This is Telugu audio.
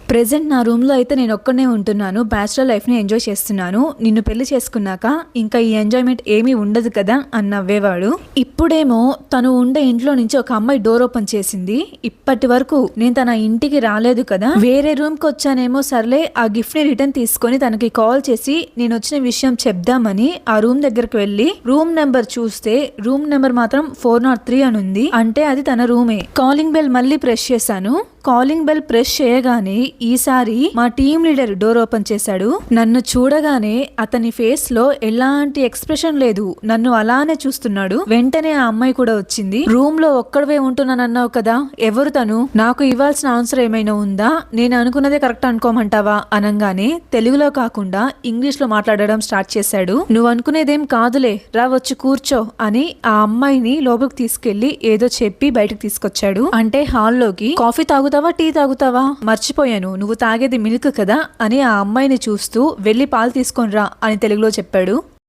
ప్రెజెంట్ నా రూమ్ లో అయితే నేను ఒక్కనే ఉంటున్నాను, బ్యాచులర్ లైఫ్ ని ఎంజాయ్ చేస్తున్నాను. నిన్ను పెళ్లి చేసుకున్నాక ఇంకా ఈ ఎంజాయ్మెంట్ ఏమీ ఉండదు కదా అని నవ్వేవాడు. ఇప్పుడేమో తను ఉండే ఇంట్లో నుంచి ఒక అమ్మాయి డోర్ ఓపెన్ చేసింది. ఇప్పటి వరకు నేను తన ఇంటికి రాలేదు కదా, వేరే రూమ్ కి వచ్చానేమో, సర్లే ఆ గిఫ్ట్ ని రిటర్న్ తీసుకొని తనకి కాల్ చేసి నేను వచ్చిన విషయం చెప్దామని ఆ రూమ్ దగ్గరకు వెళ్లి రూమ్ నెంబర్ చూస్తే రూమ్ నెంబర్ మాత్రం 403 అని ఉంది. అంటే అది తన రూమే. కాలింగ్ బెల్ మళ్ళీ ప్రెస్ చేశాను. కాలింగ్ బెల్ ప్రెస్ చేయగానే ఈసారి మా టీమ్ లీడర్ డోర్ ఓపెన్ చేశాడు. నన్ను చూడగానే అతని ఫేస్ లో ఎలాంటి ఎక్స్ప్రెషన్ లేదు, నన్ను అలానే చూస్తున్నాడు. వెంటనే ఆ అమ్మాయి కూడా వచ్చింది. రూమ్ లో ఒక్కడవే ఉంటున్నానన్నావు కదా, ఎవరు తను? నాకు ఇవ్వాల్సిన ఆన్సర్ ఏమైనా ఉందా? నేను అనుకున్నదే కరెక్ట్ అనుకోమంటావా అనగానే తెలుగులో కాకుండా ఇంగ్లీష్ లో మాట్లాడడం స్టార్ట్ చేశాడు. నువ్వు అనుకునేదేం కాదులే, రా వచ్చి కూర్చో అని ఆ అమ్మాయిని లోపలికి తీసుకెళ్లి ఏదో చెప్పి బయటకు తీసుకొచ్చాడు. అంటే హాల్లోకి. కాఫీ తాగుతావా, టీ తాగుతావా? మర్చిపోయాను, నువ్వు తాగేది మిల్క్ కదా అని ఆ అమ్మాయిని చూస్తూ వెళ్ళి పాలు తీసుకొని రా అని తెలుగులో చెప్పాడు.